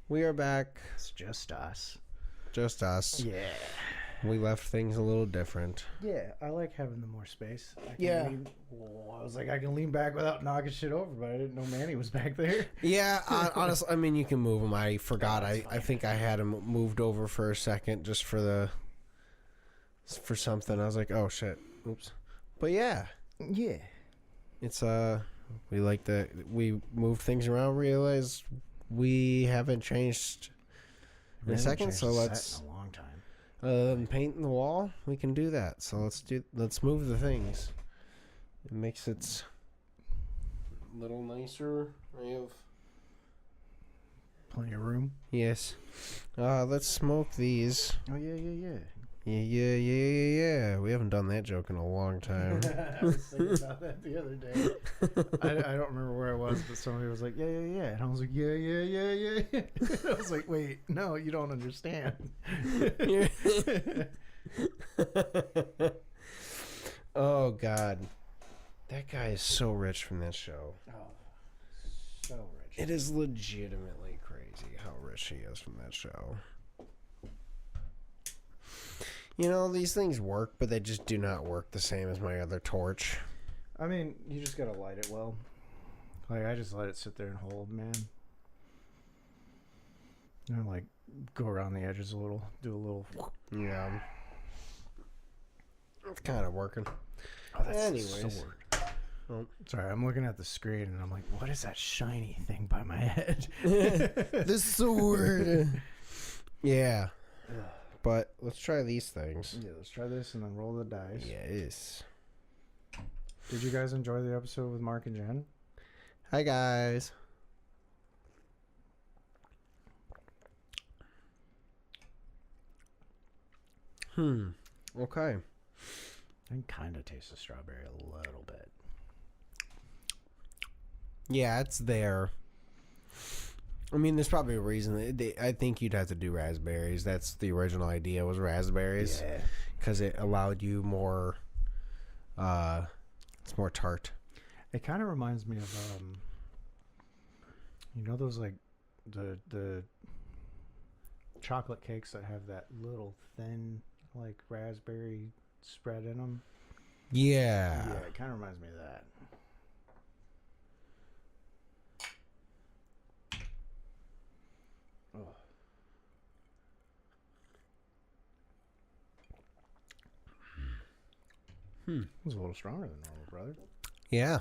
We are back. It's just us. Just us. Yeah. We left things a little different. Yeah, I like having the more space. I was like, I can lean back without knocking shit over, but I didn't know Manny was back there. Yeah, honestly, I mean, you can move him. I forgot. Oh, I think I had him moved over for a second just for something. I was like, oh shit, oops. But yeah, Yeah. it's we like that we moved things around. Realized we haven't changed in a second, so let's in a long time. paint the wall. We can do that. So let's move the things. It makes it a little nicer. I have Plenty of room. yes. Let's smoke these. Oh yeah. Yeah. We haven't done that joke in a long time. I was thinking about that the other day. I don't remember where I was, but somebody was like, yeah. And I was like, yeah. I was like, wait, no, you don't understand. Oh God, that guy is so rich from that show. Oh, so rich. It is legitimately crazy how rich he is from that show. You know, these things work, but they just do not work the same as my other torch. I mean, you just gotta light it well. Like, I just let it sit there and hold, man. You know, like, go around the edges a little, do a little. Yeah. It's kind of working. Oh, that's Anyways. the sword. Oh, sorry, I'm looking at the screen and I'm like, what is that shiny thing by my head? The sword. Yeah. But let's try these things. Yeah, let's try this and then roll the dice. Yes. Did you guys enjoy the episode with Mark and Jen? Hi, guys. Okay. I can kind of taste the strawberry a little bit. Yeah, it's there. I mean, there's probably a reason. I think you'd have to do raspberries. That's the original idea, was raspberries. Yeah. Because it allowed you more... it's more tart. It kind of reminds me of, you know those, like, the chocolate cakes that have that little thin, like, raspberry spread in them? Yeah. Yeah, it kind of reminds me of that. Oh. It's a little stronger than normal, brother. Yeah.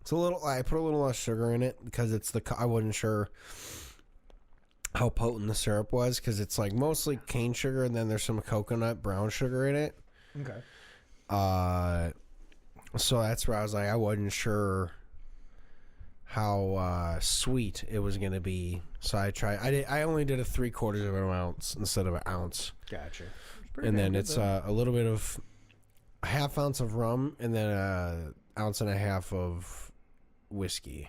It's a little... I put a little less sugar in it because it's the... I wasn't sure how potent the syrup was because it's like mostly cane sugar and then there's some coconut brown sugar in it. Okay. So that's where I was like, I wasn't sure how sweet it was going to be. So I tried... I only did a 3/4 of an ounce instead of an ounce. Gotcha. And then it's a little bit of... a half ounce of rum and then a ounce and a half of whiskey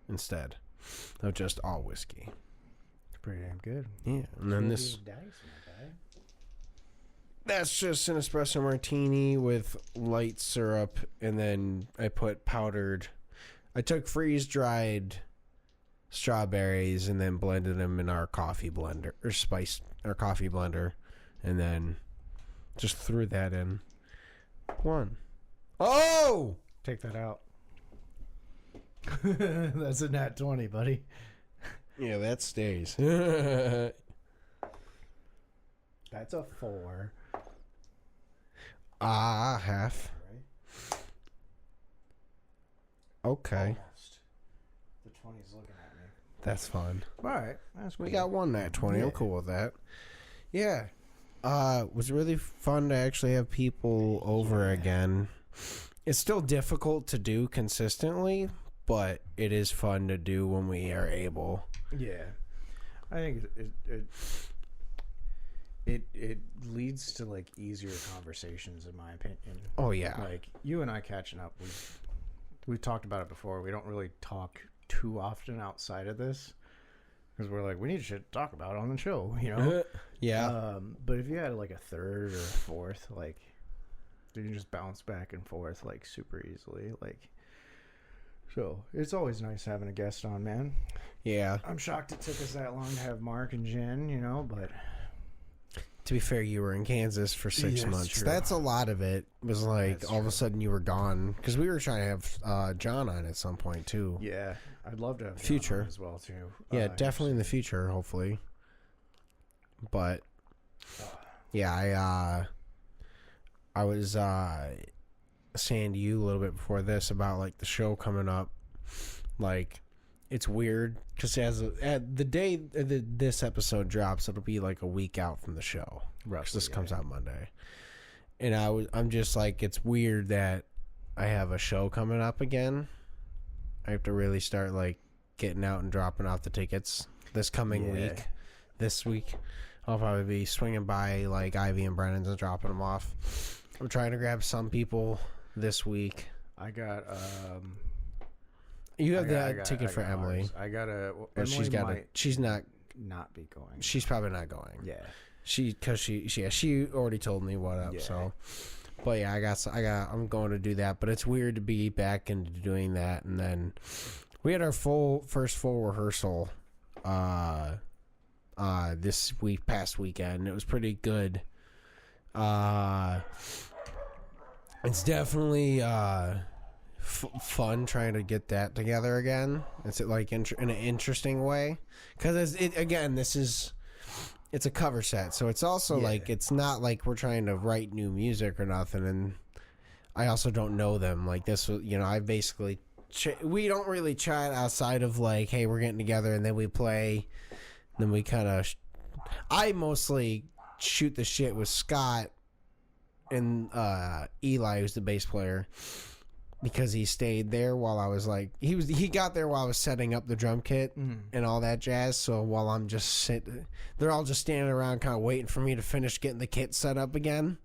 instead of just all whiskey. It's pretty damn good. Yeah, and then this... that's just an espresso martini with light syrup, and then I put powdered... I took freeze-dried strawberries and then blended them in our coffee blender, or spiced our coffee blender, and then just threw that in. One. Oh! Take that out. That's a nat 20, buddy. Yeah, that stays. That's a 4. Half. Right? Okay. Almost. The 20's looking at me. That's fun. All right. That's We cool. got one nat 20. Yeah. I'm cool with that. Yeah. It was really fun to actually have people over again. It's still difficult to do consistently, but it is fun to do when we are able. Yeah. I think it leads to, like, easier conversations, in my opinion. Oh, yeah. Like, you and I catching up, we've talked about it before. We don't really talk too often outside of this because we're like, we need shit to talk about on the show, you know? Yeah. But if you had, like, a third or a fourth, like, you can just bounce back and forth, like, super easily. Like, So it's always nice having a guest on, man. Yeah. I'm shocked it took us that long to have Mark and Jen, you know, but To be fair, you were in Kansas for 6 That's months. true. That's a lot of it. Was like That's all of a true. sudden you were gone because we were trying to have John on at some point too. yeah, I'd love to have John Future. on as well too. Yeah, definitely in the future, hopefully. But yeah, I was saying to you a little bit before this about like the show coming up. Like, it's weird because at the day this episode drops, it'll be like a week out from the show. Because this comes out Monday, and I'm just like, it's weird that I have a show coming up again. I have to really start like getting out and dropping off the tickets this coming week. This week, I'll probably be swinging by like Ivy and Brennan's and dropping them off. I'm trying to grab some people this week. I got You have that ticket for Emily. ours. I got a. Or Emily she's got might she's not. not be going. She's probably not going. Yeah. She already told me what up. Yeah. So, but yeah, I'm going to do that. But it's weird to be back into doing that. And then we had our first full rehearsal, this past weekend. And it was pretty good. It's definitely fun trying to get that together again. It's like in an interesting way because it's a cover set, so it's also like it's not like we're trying to write new music or nothing. And I also don't know them like this. I basically we don't really chat outside of like, hey, we're getting together and then we play. Then we kind of I mostly shoot the shit with Scott and Eli, who's the bass player, because he stayed there while I was like he got there while I was setting up the drum kit and all that jazz. So while I'm just they're all just standing around kind of waiting for me to finish getting the kit set up again.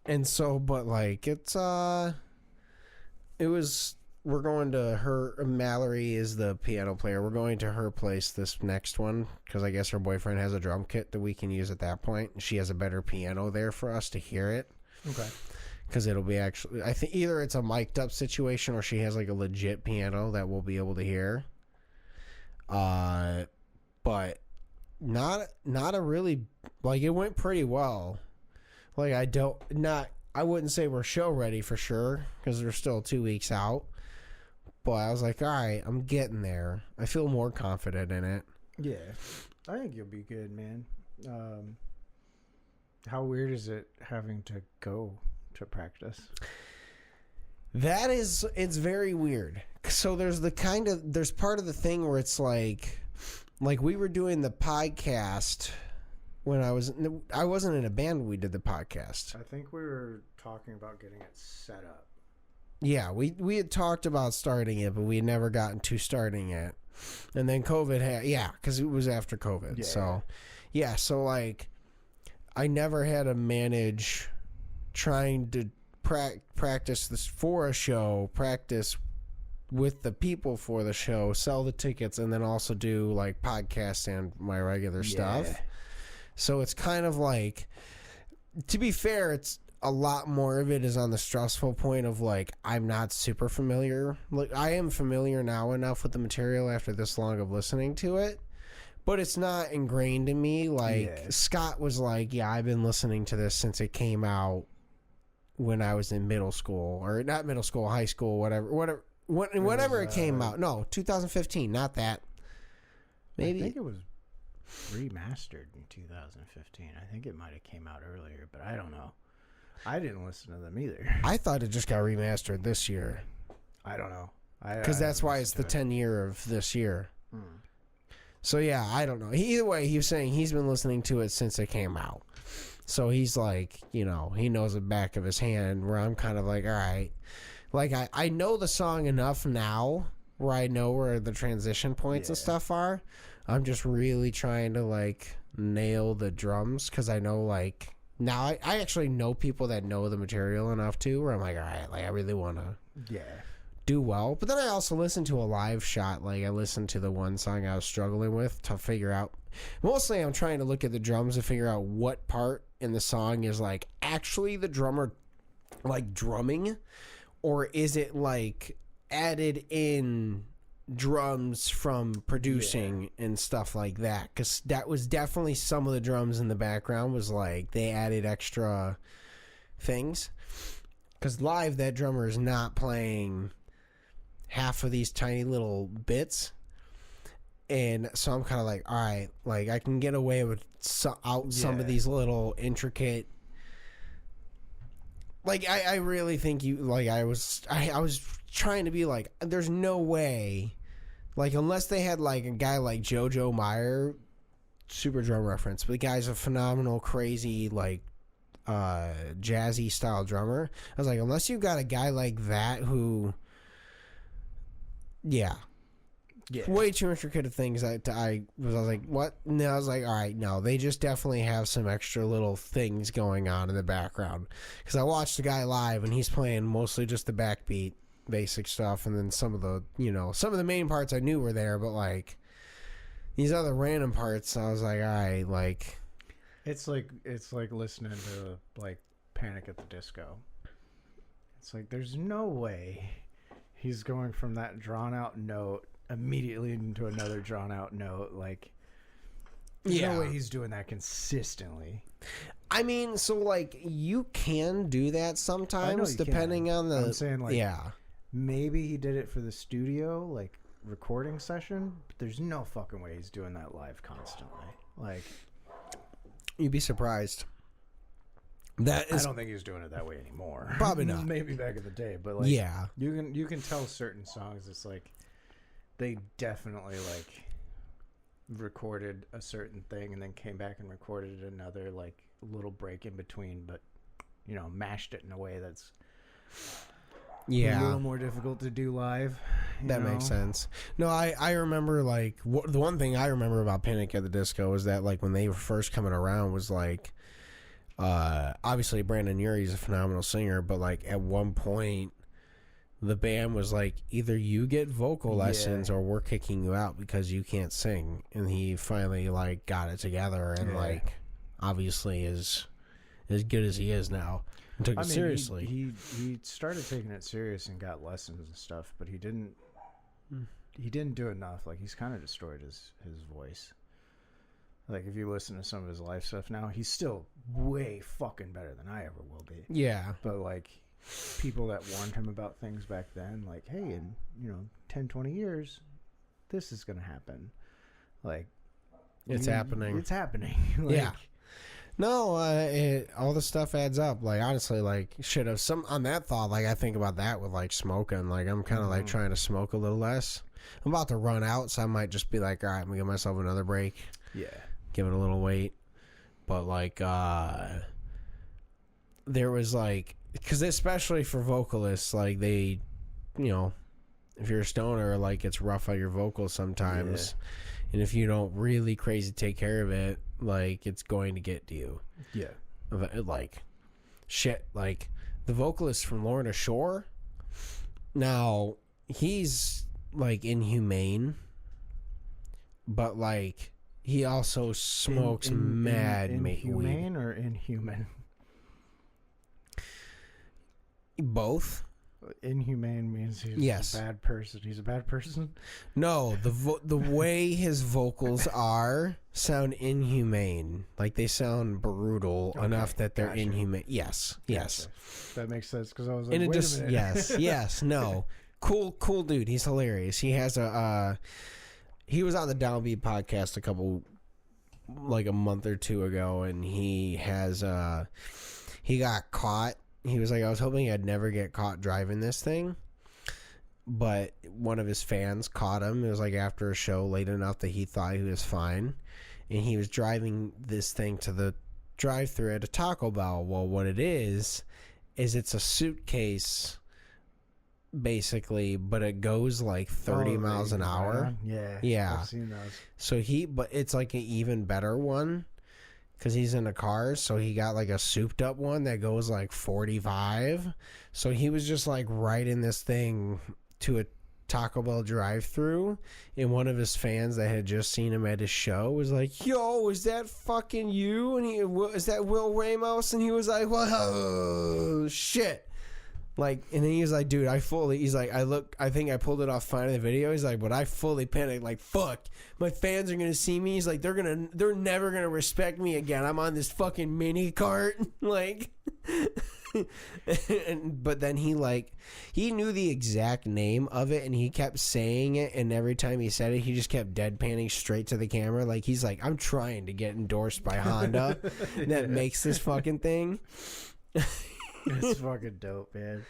And so, but like we're going to Mallory is the piano player. We're going to her place this next one because I guess her boyfriend has a drum kit that we can use at that point. She has a better piano there for us to hear it. Okay. Because it'll be actually, I think either it's a mic'd up situation or she has like a legit piano that we'll be able to hear. But not a really, like, it went pretty well. Like, I wouldn't say we're show ready for sure because we're still 2 weeks out. But I was like, all right, I'm getting there. I feel more confident in it. Yeah, I think you'll be good, man. How weird is it having to go to practice? It's very weird. So there's part of the thing where it's like we were doing the podcast when I wasn't in a band when we did the podcast. I think we were talking about getting it set up. Yeah, we had talked about starting it, but we had never gotten to starting it. And then COVID because it was after COVID. Yeah. So, yeah, so like I never had to manage trying to practice this for a show, practice with the people for the show, sell the tickets, and then also do like podcasts and my regular stuff. So it's kind of like, to be fair, it's a lot more of it is on the stressful point of like, I'm not super familiar. Like, I am familiar now enough with the material after this long of listening to it, but it's not ingrained in me. Like Scott was like, yeah, I've been listening to this since it came out when I was in middle school, or not middle school, high school, whenever it came out. No, 2015, not that. Maybe I think it was remastered in 2015. I think it might have came out earlier, but I don't know. I didn't listen to them either. I thought it just got remastered this year. I don't know. Because that's why it's the 10 year of this year. So yeah, I don't know. Either way, he was saying he's been listening to it since it came out. So he's like, he knows the back of his hand, where I'm kind of like, all right. Like, I know the song enough now where I know where the transition points and stuff are. I'm just really trying to, like, nail the drums because I know, like, now I actually know people that know the material enough, too, where I'm like, all right, like, I really want to do well. But then I also listen to a live shot. Like, I listened to the one song I was struggling with to figure out. Mostly I'm trying to look at the drums to figure out what part in the song is, like, actually the drummer, like, drumming, or is it, like, added in drums from producing and stuff like that, because that was definitely some of the drums in the background was like they added extra things, because live that drummer is not playing half of these tiny little bits, and so I'm kind of like, all right, like I can get away with some of these little intricate. Like I really think you like I was trying to be like, there's no way, like unless they had like a guy like JoJo Meyer, super drum reference, but the guy's a phenomenal, crazy, like jazzy style drummer. I was like, unless you got a guy like that who, way too intricate of things. I was like, what? No, I was like, all right, no, they just definitely have some extra little things going on in the background. Because I watched the guy live, and he's playing mostly just the backbeat, basic stuff, and then some of the main parts I knew were there, but like these other random parts, I was like, all right, like it's like listening to like Panic at the Disco. It's like there's no way he's going from that drawn out note immediately into another drawn out note. Like there's no way he's doing that consistently. I mean, so like you can do that sometimes depending on the. I'm saying like maybe he did it for the studio like recording session, but there's no fucking way he's doing that live constantly. Like you'd be surprised. That is, I don't think he's doing it that way anymore. Probably not. Maybe back in the day, but like you can tell certain songs. It's like they definitely like recorded a certain thing and then came back and recorded another like little break in between, but you know, mashed it in a way that's a little more difficult to do live. That makes sense. No, I remember like the one thing I remember about Panic at the Disco was that like when they were first coming around was like obviously Brandon Urie's a phenomenal singer, but like at one point the band was like, either you get vocal lessons or we're kicking you out because you can't sing. And he finally like got it together and like obviously is as good as he is now and took it seriously. He started taking it serious and got lessons and stuff, but he didn't do enough. Like he's kind of destroyed his voice. Like if you listen to some of his live stuff now, he's still way fucking better than I ever will be. Yeah. But like people that warned him about things back then, like, hey, in 10, 20 years, this is gonna happen. Like it's happening. It's happening. Like, yeah. No, all the stuff adds up. Like honestly, like shit. Of some on that thought, like I think about that with like smoking. Like I'm kind of like trying to smoke a little less. I'm about to run out, so I might just be like, all right, I'm gonna give myself another break. Yeah. Give it a little weight. But like, there was like, because especially for vocalists, like they, if you're a stoner, like it's rough on your vocals sometimes. Yeah. And if you don't really crazy take care of it, like it's going to get to you. Yeah. Like, shit, like the vocalist from Lorna Shore, now he's like inhumane, but like he also smokes mad weed. Inhumane or inhuman? Both. Inhumane means he's a bad person. He's a bad person? No, the way his vocals sound inhumane. Like they sound brutal enough that they're inhumane. Yes. That makes sense because I was like, wait a minute. Yes, no. Cool dude. He's hilarious. He has he was on the Downbeat podcast a month or two ago, and he got caught. He was like, I was hoping I'd never get caught driving this thing, but one of his fans caught him. It was like after a show late enough that he thought he was fine, and he was driving this thing to the drive-thru at a Taco Bell. Well, what it is it's a suitcase basically, but it goes like 30 miles an hour. Yeah. I've seen those. So but it's like an even better one because he's in a car. So he got like a souped up one that goes like 45. So he was just like riding this thing to a Taco Bell drive-thru, and one of his fans that had just seen him at his show was like, yo, is that fucking you? And is that Will Ramos? And he was like, well, oh, shit. Like, and then he was like, dude, I think I pulled it off fine in the video. He's like, but I fully panicked, like, fuck, my fans are gonna see me. He's like, they're never gonna respect me again. I'm on this fucking mini cart. Like, but then he knew the exact name of it and he kept saying it, and every time he said it, he just kept deadpanning straight to the camera. Like, he's like, I'm trying to get endorsed by Honda that makes this fucking thing. It's fucking dope, man.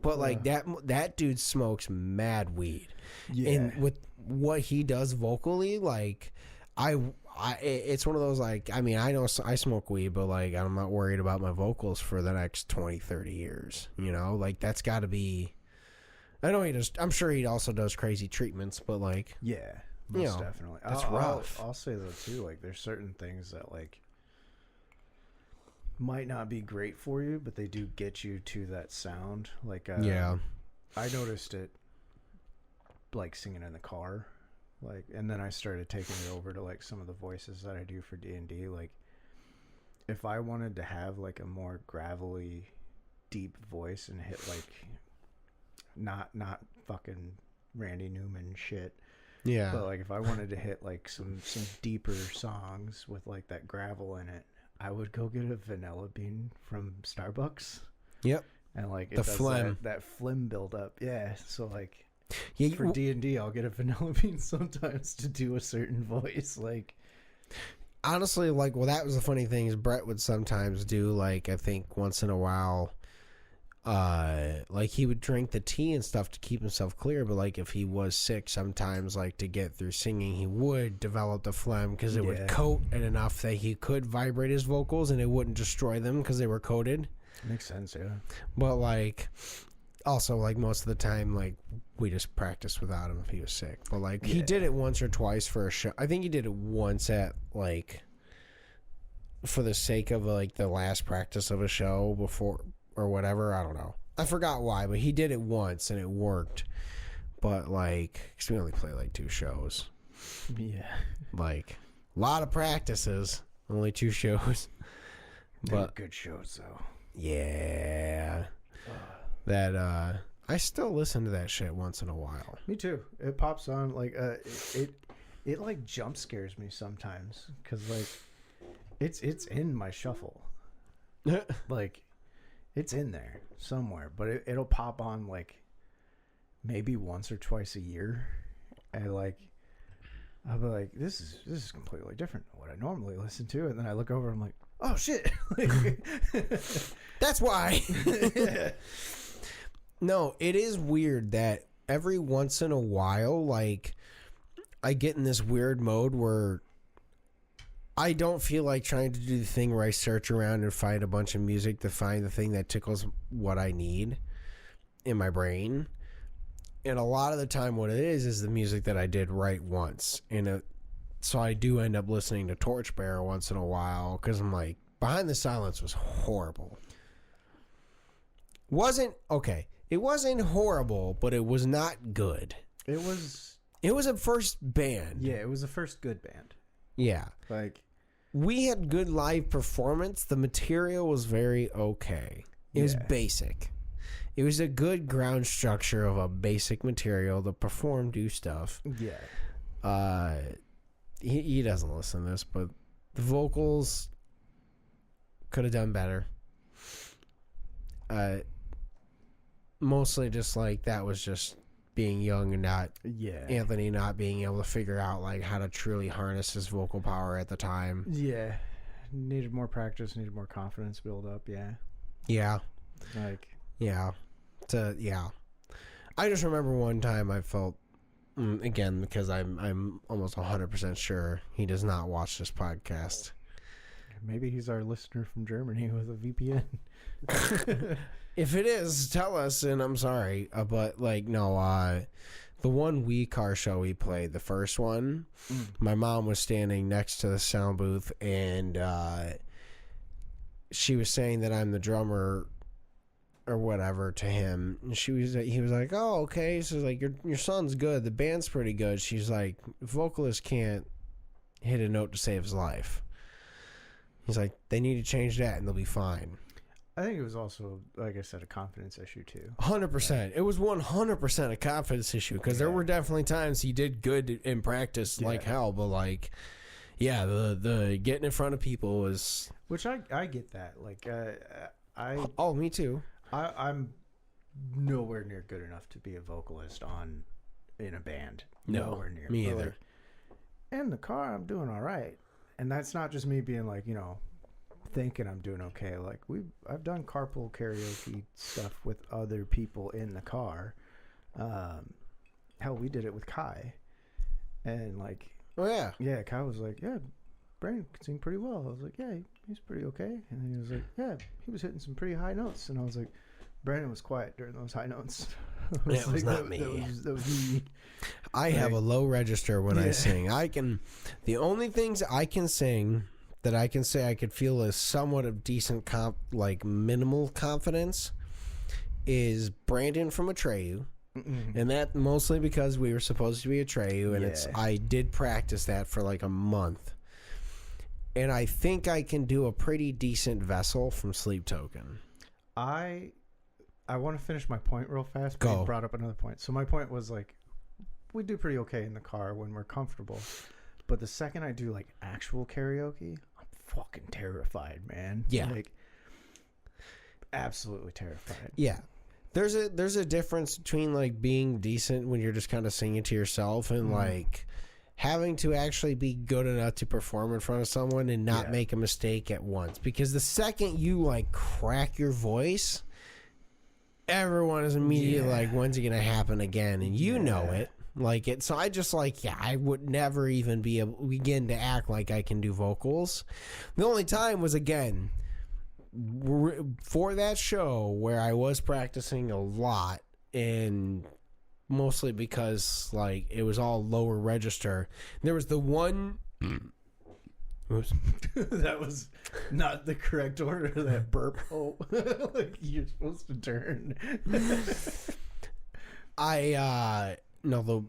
But like that dude smokes mad weed, and with what he does vocally, like it's one of those, like, I mean, I know I smoke weed, but like I'm not worried about my vocals for the next 20, 30 years. You know, like that's got to be. I know he does. I'm sure he also does crazy treatments, but like, yeah, most definitely. That's rough. I'll say though too, like there's certain things that like might not be great for you, but they do get you to that sound. Like, I noticed it like singing in the car, like, and then I started taking it over to like some of the voices that I do for D&D. Like, if I wanted to have like a more gravelly, deep voice and hit like not fucking Randy Newman shit. Yeah. But like if I wanted to hit like some deeper songs with like that gravel in it, I would go get a vanilla bean from Starbucks. Yep. And like it the does phlegm. that phlegm buildup. Yeah. So like for D&D, I'll get a vanilla bean sometimes to do a certain voice. Like, honestly, like, well, that was the funny thing is Brett would sometimes do, like, I think once in a while, like he would drink the tea and stuff to keep himself clear, but like if he was sick sometimes, like to get through singing, he would develop the phlegm because it would coat it enough that he could vibrate his vocals and it wouldn't destroy them because they were coated. Makes sense. Yeah. But like also, like, most of the time, like, we just practiced without him if he was sick. But like he did it once or twice for a show. I think he did it once at like for the sake of like the last practice of a show before or whatever. I don't know. I forgot why, but he did it once and it worked. But like, cause we only play like 2 shows. Yeah. Like a lot of practices, only 2 shows. But good shows though. Yeah. That I still listen to that shit once in a while. Me too. It pops on like it like jump scares me sometimes cuz like it's in my shuffle. Like it's in there somewhere, but it'll pop on like maybe once or twice a year, and like I'll be like, this is completely different than what I normally listen to, and then I look over, I'm like, oh shit. That's why. No, it is weird that every once in a while, like, I get in this weird mode where I don't feel like trying to do the thing where I search around and find a bunch of music to find the thing that tickles what I need in my brain. And a lot of the time what it is the music that I did right once. And so I do end up listening to Torchbearer once in a while because I'm like, Behind the Silence was horrible. It wasn't horrible, but it was not good. It was a first band. Yeah, it was the first good band. Yeah. Like, we had good live performance. The material was very okay. It was basic. It was a good ground structure of a basic material to perform, do stuff. Yeah. He doesn't listen to this, but the vocals could have done better. Mostly just like that was just being young and not Anthony not being able to figure out like how to truly harness his vocal power at the time. Yeah. Needed more practice, needed more confidence build up, Yeah. Like I just remember one time I felt again because I'm almost 100% sure he does not watch this podcast. Maybe he's our listener from Germany with a VPN. If it is, tell us, and I'm sorry. But, like, no, the one Wii car show we played, the first one, my mom was standing next to the sound booth, and she was saying that I'm the drummer or whatever to him. And he was like, oh, okay. So, like, your son's good. The band's pretty good. She's like, vocalist can't hit a note to save his life. He's like, they need to change that, and they'll be fine. I think it was also, like I said, a confidence issue too. 100%. It was 100% a confidence issue because there were definitely times he did good in practice like hell, but like, yeah, the getting in front of people was. Which I get that. Like, Oh, me too. I'm nowhere near good enough to be a vocalist in a band. No, nowhere near. me But, either. like, in the car, I'm doing all right, and that's not just me being like, thinking I'm doing okay. Like I've done carpool karaoke stuff with other people in the car. Hell, we did it with Kai, and like, Oh yeah, Kai was like, yeah, Brandon can sing pretty well. I was like, yeah, he's pretty okay. And he was like, yeah, he was hitting some pretty high notes. And I was like, Brandon was quiet during those high notes. It was not me. That was me. I have a low register when I sing. The only things I can sing that I can say I could feel is somewhat of decent minimal confidence is Brandon from Atreyu. And that mostly because we were supposed to be Atreyu, and I did practice that for like a month. And I think I can do a pretty decent Vessel from Sleep Token. I want to finish my point real fast, but Go. you brought up another point. So my point was like, we do pretty okay in the car when we're comfortable. But the second I do like actual karaoke, I'm fucking terrified, man. Yeah. Like, absolutely terrified. Yeah. There's a difference between like being decent when you're just kind of singing to yourself and like having to actually be good enough to perform in front of someone and not make a mistake at once. Because the second you like crack your voice, everyone is immediately like, when's it gonna happen again? And you know it. Like it, so I just I would never even be able begin to act like I can do vocals. The only time was again for that show where I was practicing a lot, and mostly because like it was all lower register. There was the one. Oops. That was not the correct order of that burp. Oh, like you're supposed to turn. No,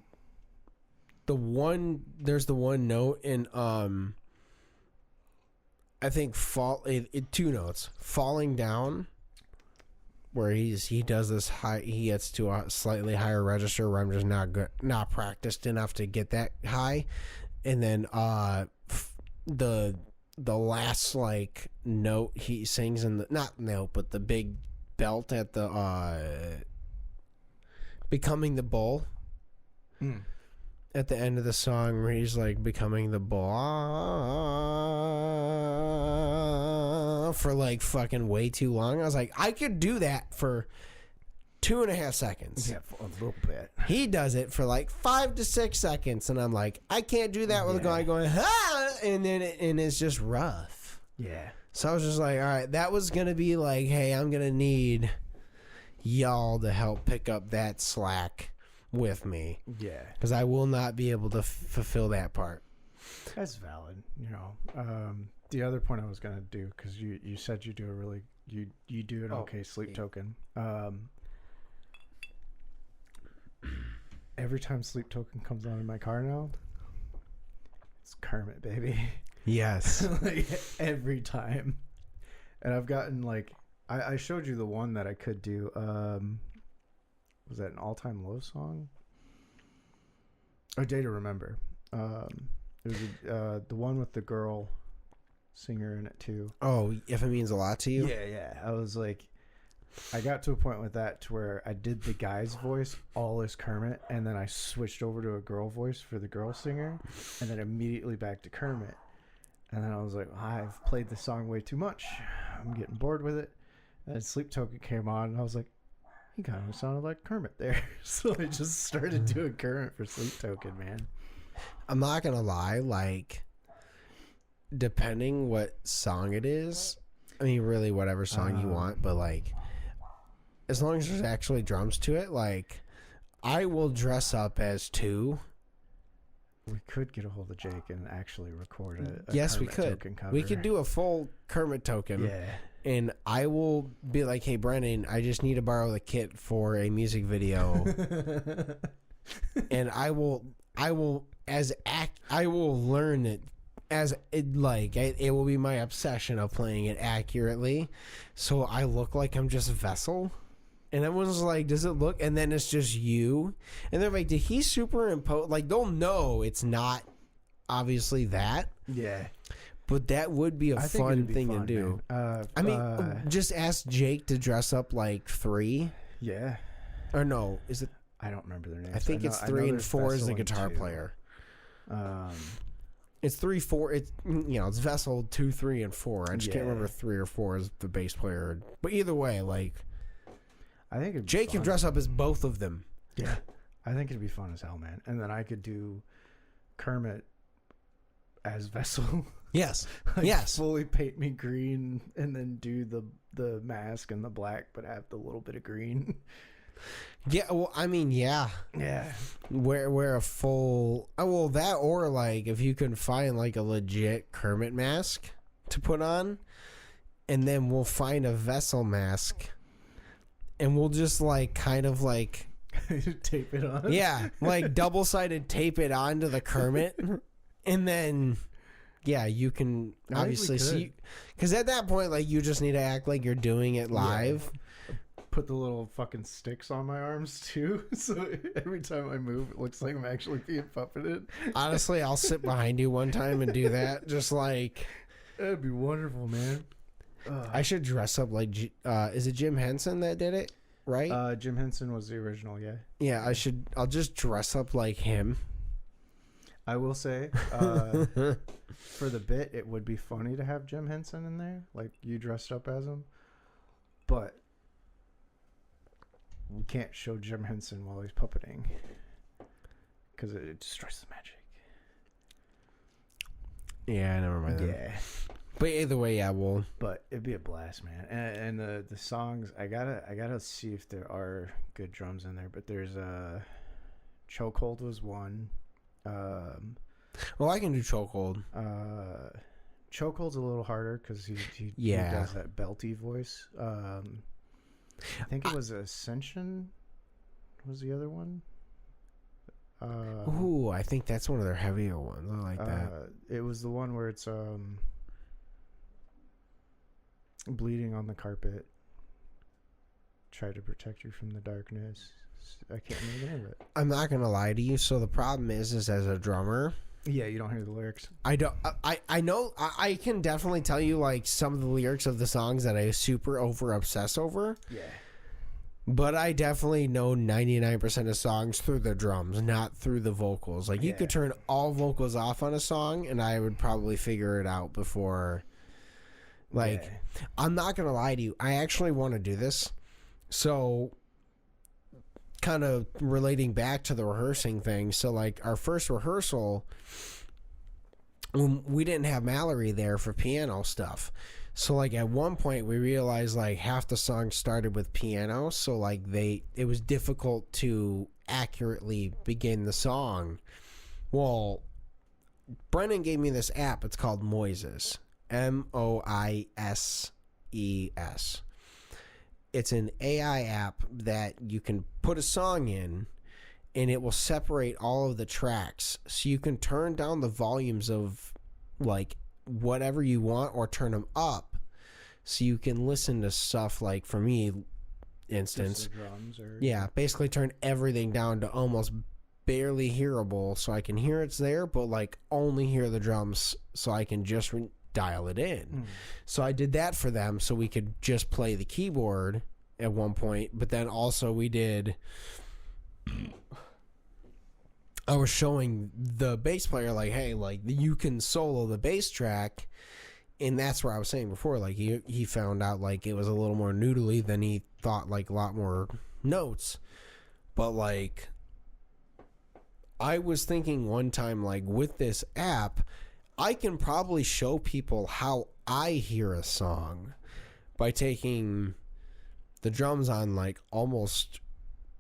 there's the one note in I think two notes, falling down, where he does this high, he gets to a slightly higher register where I'm just not practiced enough to get that high, and then the last like note he sings in the not note but the big belt at the Becoming the Bull at the end of the song where he's like becoming the bull for like fucking way too long. I was like, I could do that for 2.5 seconds. Yeah, for a little bit. He does it for like 5 to 6 seconds, and I'm like, I can't do that with a guy going and it's just rough. Yeah. So I was just like, all right, that was gonna be like, hey, I'm gonna need y'all to help pick up that slack with me. Yeah. Because I will not be able to fulfill that part. That's valid. The other point I was going to do, because you said you do you do an okay Sleep Token. Every time Sleep Token comes on in my car now, it's Kermit, baby. Yes. Like, every time. And I've gotten like, I showed you the one that I could do. Was that an All-Time Low song? A Day to Remember. It was the one with the girl singer in it too. Oh, If It Means a Lot to You? Yeah. I was like, I got to a point with that to where I did the guy's voice all as Kermit, and then I switched over to a girl voice for the girl singer, and then immediately back to Kermit. And then I was like, I've played this song way too much. I'm getting bored with it. And Sleep Token came on, and I was like, he kind of sounded like Kermit there. So I just started doing Kermit for Sleep Token, man. I'm not going to lie, like, depending what song it is, I mean, really whatever song you want, but, like, as long as there's actually drums to it, like, I will dress up as two. We could get a hold of Jake and actually record a yes, Kermit we could. Token cover. We could do a full Kermit Token. Yeah. And I will be like, hey, Brennan, I just need to borrow the kit for a music video. And I will learn it as it will be my obsession of playing it accurately, so I look like I'm just Vessel. And everyone's like, does it look? And then it's just you. And they're like, did he superimpose? Like, they'll know it's not obviously that. Yeah. But that would be a fun thing to do. I mean, just ask Jake to dress up like 3. Yeah. Or no, is it? I don't remember their names. I think it's 3 and 4 is the guitar player. It's 3, 4. It's it's Vessel 2, 3, and 4. I just can't remember 3 or 4 is the bass player. But either way, like, I think Jake can dress up as both of them. Yeah, I think it'd be fun as hell, man. And then I could do Kermit as Vessel. Yes, yes. Fully paint me green, and then do the mask and the black, but have the little bit of green. Yeah, well, I mean, yeah. Wear a full. Well, that or like if you can find like a legit Kermit mask to put on, and then we'll find a Vessel mask, and we'll just like kind of like tape it on. Yeah, like double-sided tape it onto the Kermit, and then you can obviously see. Because at that point, like you just need to act like you're doing it live. Yeah. Put the little fucking sticks on my arms too, so every time I move it looks like I'm actually being puppeted. Honestly, I'll sit behind you one time and do that. Just like, that'd be wonderful, man. I should dress up like is it Jim Henson that did it, right? Jim Henson was the original. Yeah, I'll just dress up like him. I will say for the bit it would be funny to have Jim Henson in there, like you dressed up as him, but we can't show Jim Henson while he's puppeting because it destroys the magic. Yeah, never mind. Yeah, but either way, we'll. But it'd be a blast, man. And the songs, I gotta see if there are good drums in there. But there's Chokehold was one. Well, I can do Chokehold. Chokehold's a little harder because he does that belty voice. I think it was Ascension was the other one. Ooh, I think that's one of their heavier ones. I like that. It was the one where it's bleeding on the carpet. Try to protect you from the darkness. I can't remember the name of it. I'm not gonna lie to you. So the problem is as a drummer. Yeah, you don't hear the lyrics. I don't. I know. I can definitely tell you like some of the lyrics of the songs that I super over obsess over. Yeah. But I definitely know 99% of songs through the drums, not through the vocals. Like you could turn all vocals off on a song, and I would probably figure it out before. Like, I'm not gonna lie to you. I actually want to do this. So, kind of relating back to the rehearsing thing. So, like our first rehearsal, we didn't have Mallory there for piano stuff. So like at one point we realized like half the song started with piano, so like it was difficult to accurately begin the song. Well, Brennan gave me this app. It's called Moises. Moises. It's an AI app that you can put a song in and it will separate all of the tracks. So you can turn down the volumes of like whatever you want or turn them up so you can listen to stuff like, for me instance, drums or basically turn everything down to almost barely hearable so I can hear it's there, but like only hear the drums so I can just dial it in. So I did that for them so we could just play the keyboard at one point, but then also we did I was showing the bass player like, hey, like you can solo the bass track, and that's where I was saying before, like he found out like it was a little more noodly than he thought, like a lot more notes. But like I was thinking one time, like with this app, I can probably show people how I hear a song by taking the drums on like almost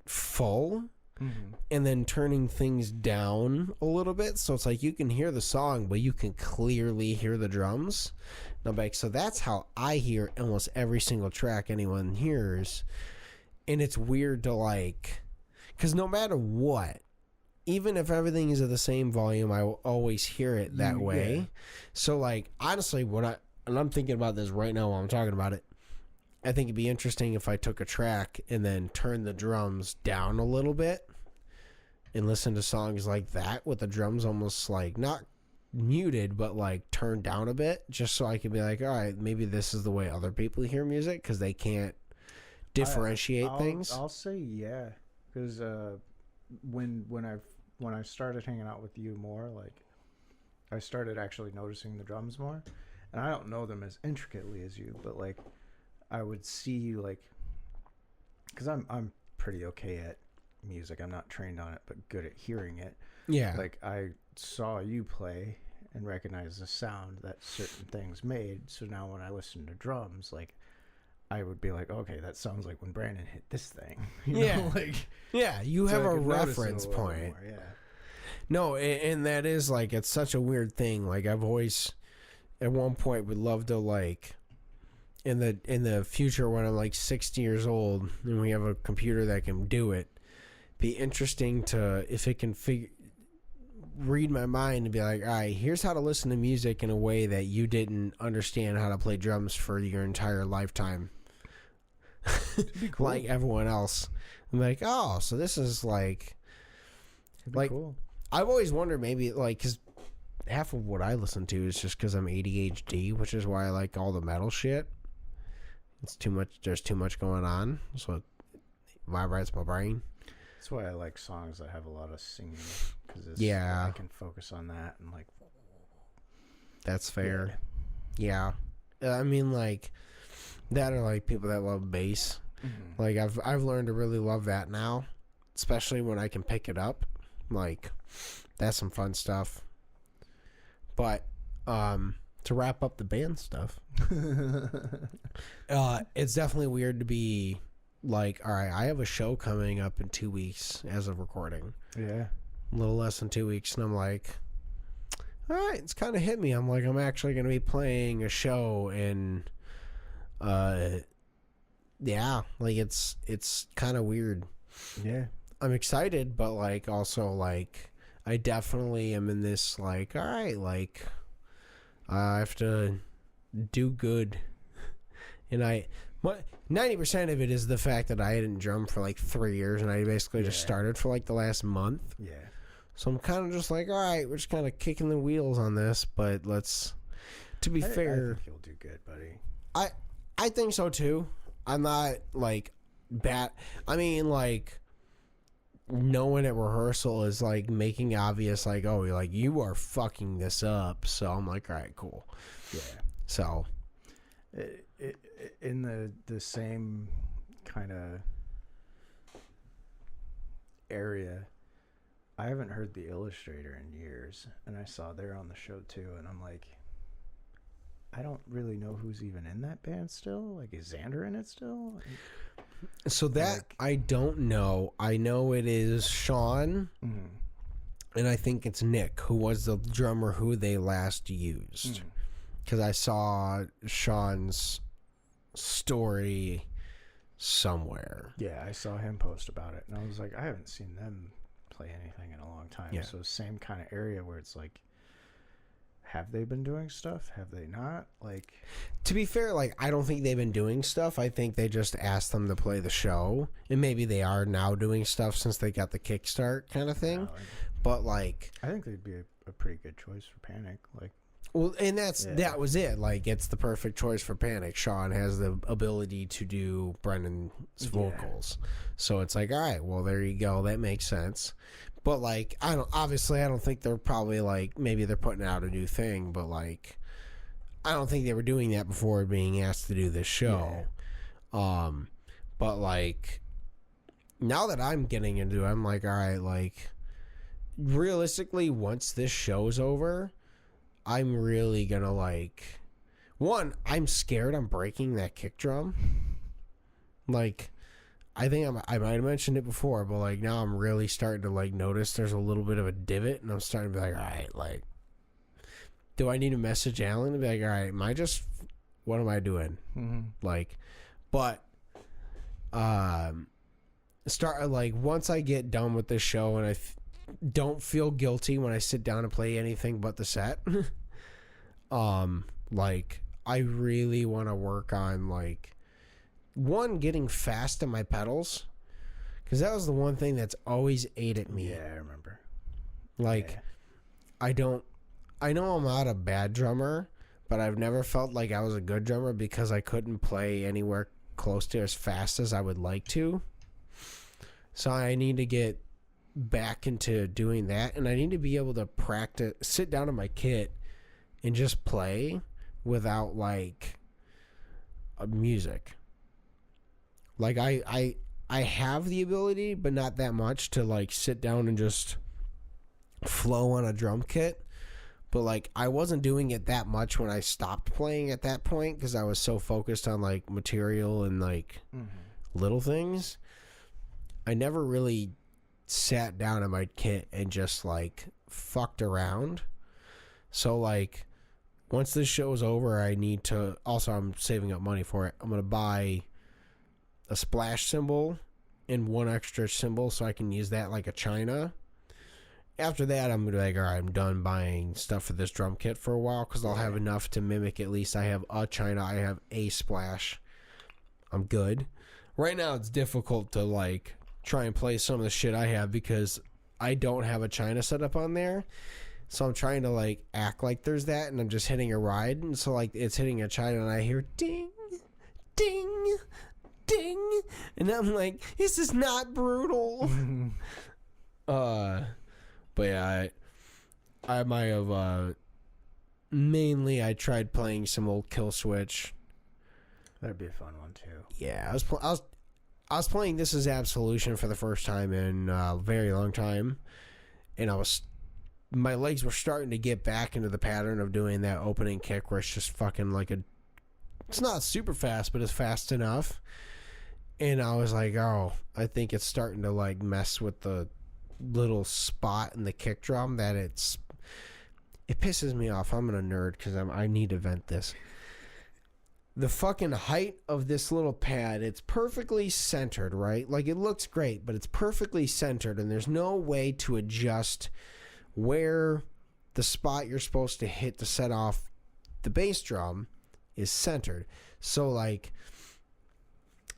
full. Mm-hmm. And then turning things down a little bit, so it's like you can hear the song, but you can clearly hear the drums. Now, back, so that's how I hear almost every single track anyone hears, and it's weird to like, because no matter what, even if everything is at the same volume, I will always hear it that way. Yeah. So like honestly, and I'm thinking about this right now while I'm talking about it, I think it'd be interesting if I took a track and then turned the drums down a little bit and listen to songs like that with the drums almost like not muted but like turned down a bit, just so I could be like, all right, maybe this is the way other people hear music because they can't differentiate things. I'll say yeah, because when I started hanging out with you more, like I started actually noticing the drums more, and I don't know them as intricately as you, but like I would see like, because I'm pretty okay at music. I'm not trained on it, but good at hearing it. Yeah. Like I saw you play and recognize the sound that certain things made. So now when I listen to drums, like I would be like, okay, that sounds like when Brandon hit this thing. You know? Like yeah, you so have I a could notice it reference a little point. more, yeah. No, and that is like, it's such a weird thing. Like I've always at one point would love to like in the future when I'm like 60 years old and we have a computer that can do it, be interesting to if it can read my mind and be like, all right, here's how to listen to music in a way that you didn't understand how to play drums for your entire lifetime. Cool. Like everyone else. I'm like, oh, so this is like like cool. I've always wondered maybe like because half of what I listen to is just because I'm ADHD, which is why I like all the metal shit. It's too much. There's too much going on, so it vibrates my brain. That's why I like songs that have a lot of singing, because Yeah. I can focus on that and like. That's fair. Yeah. I mean, like that are like people that love bass. Mm-hmm. Like I've learned to really love that now, especially when I can pick it up. Like that's some fun stuff. But to wrap up the band stuff, it's definitely weird to be like, all right, I have a show coming up in 2 weeks as of recording. Yeah. A little less than 2 weeks, and I'm like, all right, it's kind of hit me. I'm like, I'm actually going to be playing a show, and yeah, like it's kind of weird. Yeah. I'm excited, but like also like I definitely am in this like, all right, like I have to do good, and 90% of it is the fact that I hadn't drummed for like 3 years, and I basically just started for like the last month. Yeah. So I'm kind of just like, all right, we're just kind of kicking the wheels on this, but let's. To be fair, I think you'll do good, buddy. I think so too. I'm not like bad. I mean, like knowing at rehearsal is like making obvious, like, oh, like you are fucking this up. So I'm like, all right, cool. Yeah. So in the same kind of area, I haven't heard The Illustrator in years, and I saw they're on the show too, and I'm like, I don't really know who's even in that band still. Like, is Xander in it still? So that Like, I don't know. I know it is Sean, mm-hmm. and I think it's Nick, who was the drummer who they last used. Because I saw Sean's story somewhere. Yeah, I saw him post about it, and I was like, I haven't seen them play anything in a long time. Yeah. So same kind of area where it's like, have they been doing stuff? Have they not? Like, To be fair, like I don't think they've been doing stuff. I think they just asked them to play the show, and maybe they are now doing stuff since they got the Kickstart kind of thing. But like, I think they'd be a pretty good choice for Panic. Like, well, and that was it. Like, it's the perfect choice for Panic. Sean has the ability to do Brendan's vocals, so it's like, all right, well, there you go. That makes sense. But like, I don't think they're probably like, maybe they're putting out a new thing, but like, I don't think they were doing that before being asked to do this show. Yeah. But like, now that I'm getting into it, I'm like, all right, like, realistically, once this show's over, I'm really gonna like, one, I'm scared I'm breaking that kick drum. Like, I think I might have mentioned it before, but like now I'm really starting to like notice there's a little bit of a divot, and I'm starting to be like, all right, like, do I need to message Alan to be like, all right, what am I doing? mm-hmm. Like, but start like once I get done with this show and I don't feel guilty when I sit down and play anything but the set. Like, I really want to work on, like, one, getting fast in my pedals, because that was the one thing that's always ate at me. Yeah, I remember. Like, Yeah. I know I'm not a bad drummer, but I've never felt like I was a good drummer because I couldn't play anywhere close to as fast as I would like to. So I need to get back into doing that, and I need to be able to practice, sit down in my kit and just play without, like, music. Like, I have the ability, but not that much, to, like, sit down and just flow on a drum kit. But, like, I wasn't doing it that much when I stopped playing at that point because I was so focused on, like, material and, like, little things. I never really sat down in my kit and just, like, fucked around. So, like, once this show's over, I need to... Also, I'm saving up money for it. I'm going to buy a splash cymbal and one extra cymbal so I can use that like a China. After that, I'm going to be like, all right, I'm done buying stuff for this drum kit for a while because I'll have enough to mimic. At least I have a China, I have a splash. I'm good. Right now, it's difficult to, like, try and play some of the shit I have because I don't have a China set up on there. So I'm trying to, like, act like there's that, and I'm just hitting a ride. And so, like, it's hitting a China, and I hear ding, ding, ding. And I'm like, this is not brutal. But yeah, I might have, mainly I tried playing some old Kill Switch. That'd be a fun one too. Yeah, I was playing This Is Absolution for the first time in a very long time, and my legs were starting to get back into the pattern of doing that opening kick where it's just fucking like it's not super fast, but it's fast enough. And I was like, oh, I think it's starting to, like, mess with the little spot in the kick drum that it pisses me off. I'm a nerd because I need to vent this. The fucking height of this little pad, it's perfectly centered, right? Like, it looks great, but it's perfectly centered, and there's no way to adjust where the spot you're supposed to hit to set off the bass drum is centered. So, like,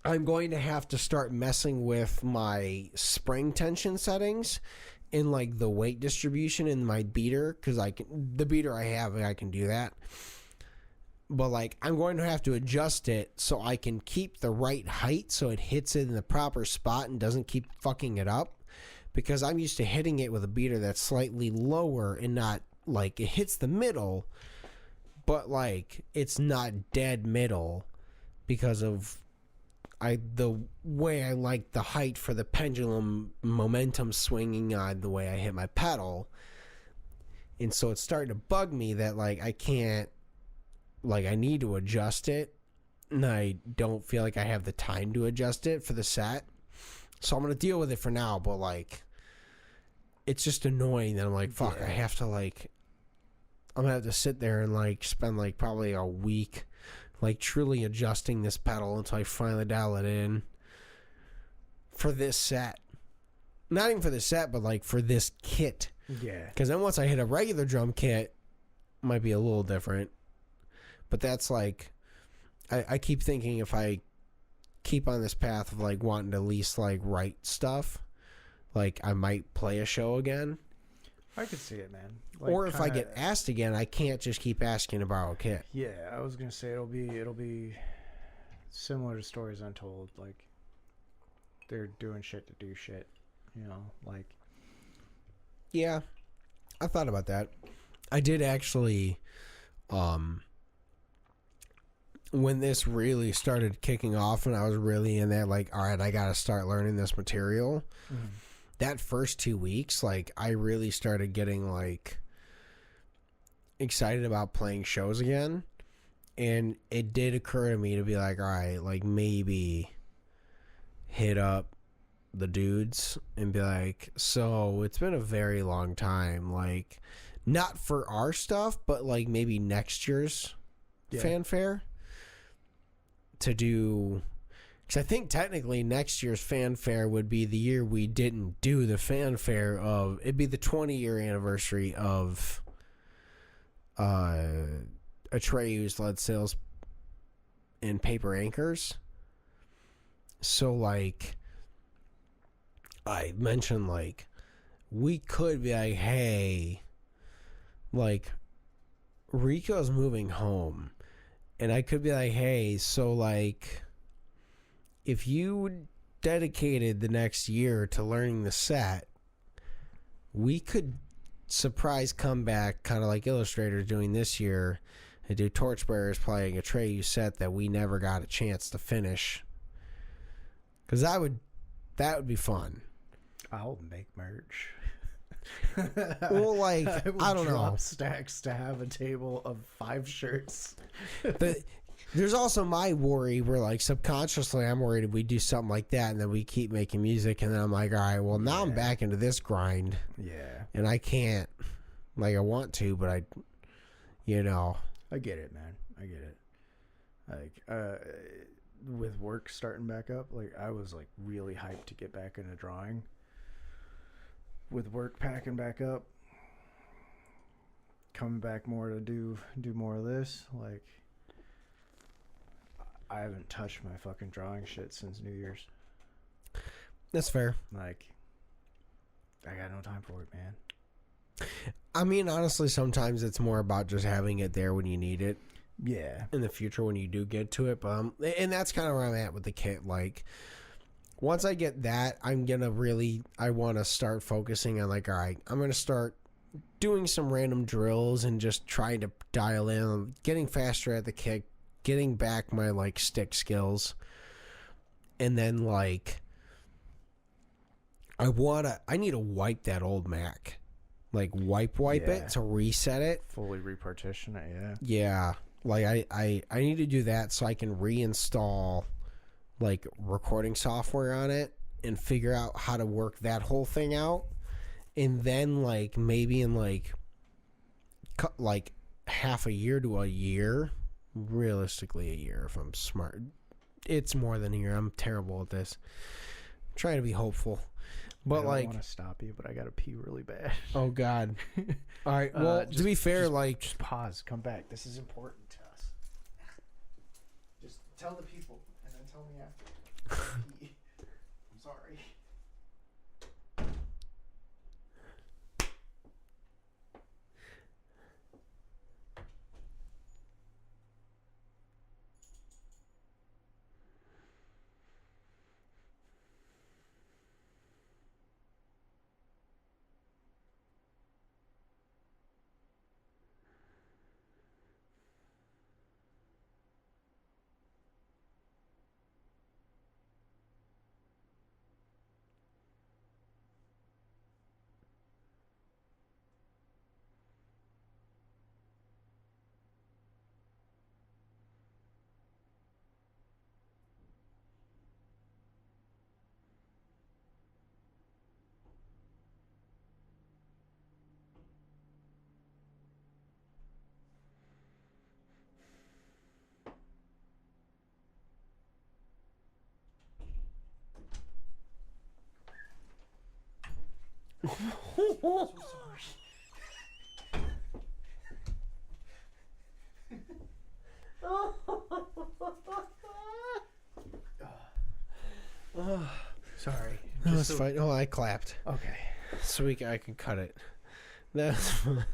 I'm going to have to start messing with my spring tension settings and, like, the weight distribution in my beater, because the beater I have, I can do that. But, like, I'm going to have to adjust it so I can keep the right height so it hits it in the proper spot and doesn't keep fucking it up. Because I'm used to hitting it with a beater that's slightly lower and not, like, it hits the middle, but, like, it's not dead middle because of the way I like the height for the pendulum momentum swinging on the way I hit my pedal. And so it's starting to bug me that, like, I can't, like, I need to adjust it, and I don't feel like I have the time to adjust it for the set. So I'm going to deal with it for now, but, like, it's just annoying that I'm like, fuck, yeah. I have to, like, I'm going to have to sit there and, like, spend, like, probably a week, like, truly adjusting this pedal until I finally dial it in for this set. Not even for this set, but, like, for this kit. Yeah. Because then once I hit a regular drum kit, it might be a little different. But that's, like, I keep thinking if I keep on this path of, like, wanting to at least, like, write stuff, like, I might play a show again. I could see it, man. Like, or if I get asked again, I can't just keep asking to borrow a kit. Yeah, I was gonna say it'll be similar to Stories Untold. Like, they're doing shit to do shit, you know, like. Yeah, I thought about that. I did actually, when this really started kicking off and I was really in there, like, all right, I got to start learning this material. Mm-hmm. That first 2 weeks, like, I really started getting, like, excited about playing shows again. And it did occur to me to be like, all right, like, maybe hit up the dudes and be like, so it's been a very long time, like, not for our stuff, but, like, maybe next year's fanfare to do, Because I think technically next year's fanfare would be the year we didn't do the fanfare of. It'd be the 20-year anniversary of Atreyu's Lead Sails and Paper Anchors. So, like, I mentioned, like, we could be like, hey, like, Rico's moving home. And I could be like, hey, so, like, if you dedicated the next year to learning the set, we could surprise comeback, kind of like Illustrator's doing this year, and do Torchbearers playing a Atreyu set that we never got a chance to finish. Because that would be fun. I'll make merch. Well, like, I don't know. Stacks to have a table of 5 shirts. There's also my worry where, like, subconsciously I'm worried if we do something like that and then we keep making music and then I'm like, all right, well, now I'm back into this grind. Yeah. And I can't, like, I want to, but I get it, man. I get it. Like, with work starting back up, like, I was, like, really hyped to get back into drawing. With work packing back up, coming back more to do more of this, like, I haven't touched my fucking drawing shit since New Year's. That's fair. Like, I got no time for it, man. I mean, honestly, sometimes it's more about just having it there when you need it. Yeah. In the future when you do get to it. But and that's kind of where I'm at with the kit. Like, once I get that, I want to start focusing on, like, all right, I'm going to start doing some random drills and just trying to dial in, getting faster at the kick, getting back my, like, stick skills. And then, like, I need to wipe that old Mac. Like, wipe it to reset it. Fully repartition it, yeah. Yeah. Like, I need to do that so I can reinstall, like, recording software on it and figure out how to work that whole thing out. And then, like, maybe in, like half a year to a year, realistically a year if I'm smart. It's more than a year. I'm terrible at this. I'm trying to be hopeful. But, I like, don't want to stop you, but I gotta pee really bad. Oh God! All right. Well, to be fair, like, just pause, come back. This is important to us. Just tell the people, and then tell me after. I'm sorry. So sorry. Sorry. No, it's fine. Oh, I clapped. Okay. So I can cut it. That's fine.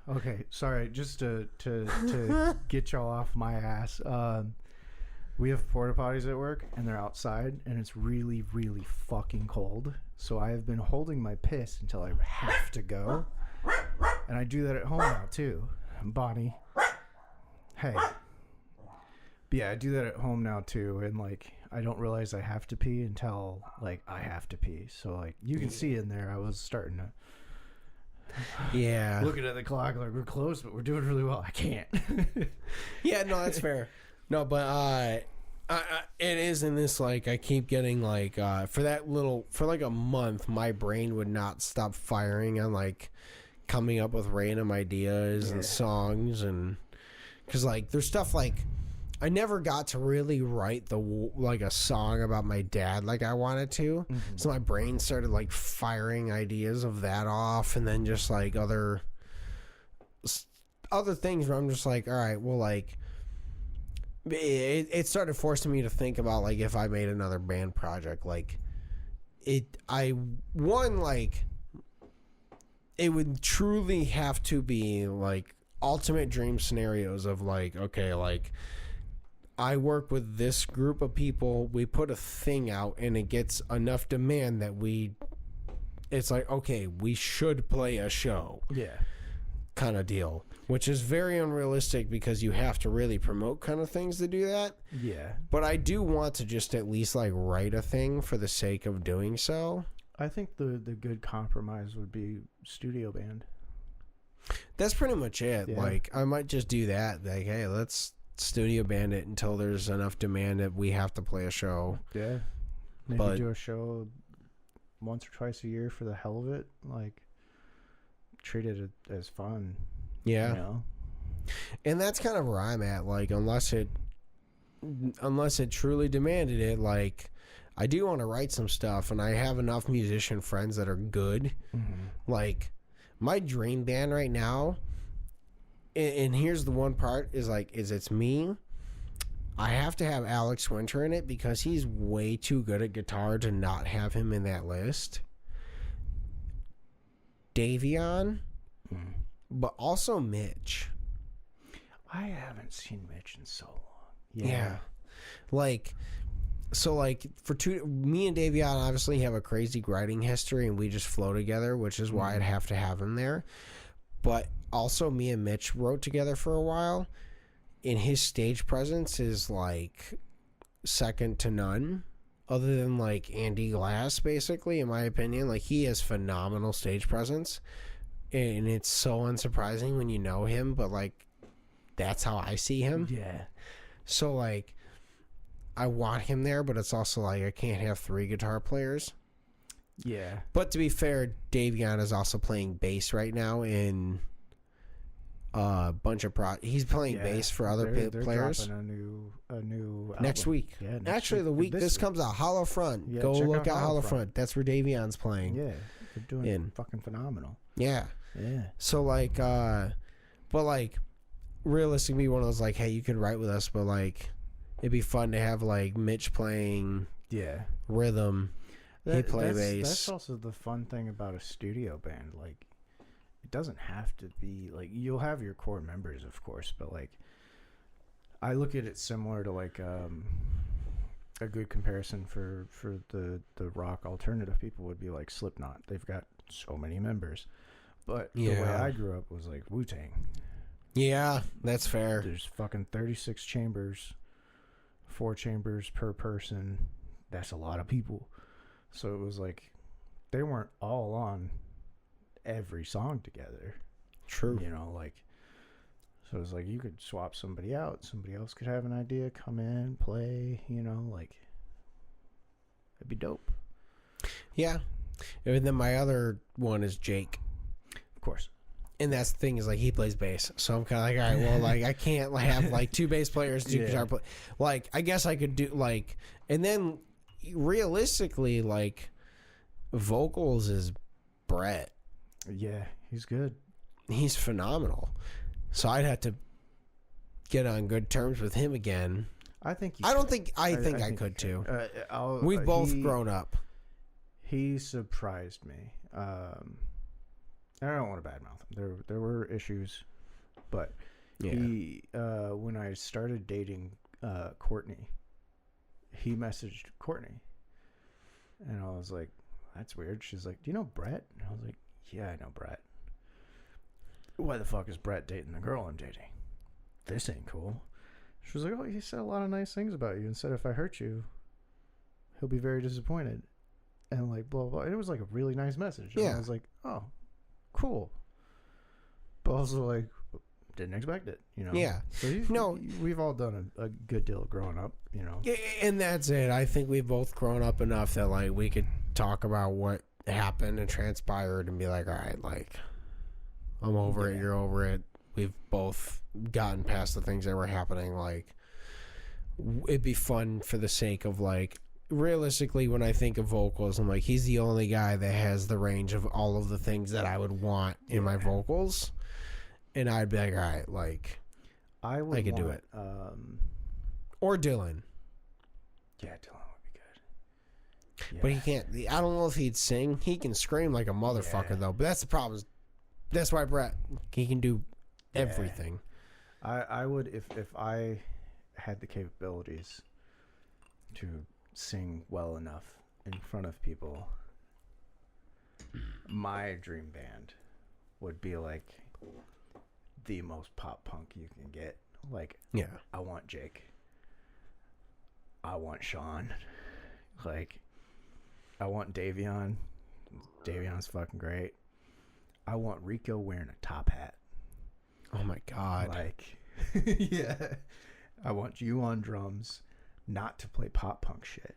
Okay. Sorry. Just to get y'all off my ass. We have porta potties at work, and they're outside, and it's really, really fucking cold. So I have been holding my piss until I have to go, and I do that at home now too. Bonnie, hey, but yeah, I do that at home now too, and, like, I don't realize I have to pee until, like, I have to pee. So, like, you can see in there, I was starting to. Yeah. Looking at the clock, like, we're close, but we're doing really well. I can't. Yeah, no, that's fair. No, but it is in this, like, I keep getting, like, for like a month, my brain would not stop firing on, like, coming up with random ideas and songs, and because like there's stuff like I never got to really write like a song about my dad like I wanted to. So my brain started like firing ideas of that off, and then just like other things where I'm just like, all right, well, like it started forcing me to think about like if I made another band project, like it would truly have to be like ultimate dream scenarios of like, okay, like I work with this group of people, we put a thing out and it gets enough demand that it's like, okay, we should play a show. Yeah. Kind of deal, which is very unrealistic because you have to really promote kind of things to do that. Yeah. But I do want to just at least like write a thing for the sake of doing so. I think the good compromise would be studio band. That's pretty much it. Yeah. Like I might just do that. Like, hey, let's studio band it until there's enough demand that we have to play a show. Yeah. Maybe do a show once or twice a year for the hell of it. Like, treat it as fun. Yeah. You know? And that's kind of where I'm at. Like, unless it truly demanded it, like, I do want to write some stuff, and I have enough musician friends that are good. Mm-hmm. Like, my dream band right now, and here's the one part, is it's me. I have to have Alex Winter in it because he's way too good at guitar to not have him in that list. Davion, but also Mitch. I haven't seen Mitch in so long. Yeah. Like, so like me and Davion obviously have a crazy writing history and we just flow together, which is why I'd have to have him there. But also me and Mitch wrote together for a while, and his stage presence is like second to none, other than like Andy Glass, basically, in my opinion. Like, he has phenomenal stage presence, and it's so unsurprising when you know him, but like that's how I see him. Yeah. So like I want him there, but it's also like I can't have 3 guitar players. Yeah. But to be fair, Davion is also playing bass right now in a bunch of he's playing bass for other players. They're dropping a new next album. week. Yeah, actually, the week this comes out, Hollow Front. Yeah, go look out at Hollow Front. That's where Davion's playing. Yeah, they're doing fucking phenomenal. Yeah. Yeah. So like, but like, realistically, one of those like, hey, you could write with us, but like, it'd be fun to have like Mitch playing rhythm. He play bass. That's also the fun thing about a studio band. Like, it doesn't have to be like, you'll have your core members, of course, but like, I look at it similar to like a good comparison for the rock alternative people would be like Slipknot. They've got so many members, but the way I grew up was like Wu-Tang. Yeah, that's fair. There's fucking 36 chambers, 4 chambers per person. That's a lot of people. So it was like they weren't all on every song together. True. You know, like, so it was like you could swap somebody out. Somebody else could have an idea, come in, play, you know, like, it'd be dope. Yeah. And then my other one is Jake. Of course. And that's the thing, is like, he plays bass. So I'm kind of like, all right, well, like, I can't have like 2 bass players, 2 guitar players. Like, I guess I could do like, and then realistically, like, vocals is Brett. Yeah, he's good. He's phenomenal. So I'd have to get on good terms with him again. I think I think I could too. We've both grown up. He surprised me. I don't want to badmouth him. There were issues, but he when I started dating Courtney, he messaged Courtney, and I was like, "That's weird." She's like, "Do you know Brett?" And I was like, "Yeah, I know Brett." Why the fuck is Brett dating the girl I'm dating? This ain't cool. She was like, "Oh, he said a lot of nice things about you, and said if I hurt you, he'll be very disappointed." And like, blah, blah. It was like a really nice message. And I was like, "Oh, cool." But also like, didn't expect it, you know? Yeah. So we've all done a good deal of growing up, you know? Yeah, and that's it. I think we've both grown up enough that like we could talk about what happened and transpired and be like, all right, like, I'm over it, you're over it, we've both gotten past the things that were happening. Like, it'd be fun for the sake of, like, realistically, when I think of vocals, I'm like, he's the only guy that has the range of all of the things that I would want in my vocals. And I'd be like, all right, like, I could do it. Or Dylan. Yeah, Dylan would be good. Yeah. But he can't. I don't know if he'd sing. He can scream like a motherfucker, though. But that's the problem. That's why Brett, he can do everything. I would, if I had the capabilities to sing well enough in front of people, my dream band would be like the most pop punk you can get. Like, Yeah. I want Jake. I want Sean. Like, I want Davion. Davion's fucking great. I want Rico wearing a top hat. Oh my God. Like, yeah. I want you on drums, not to play pop punk shit.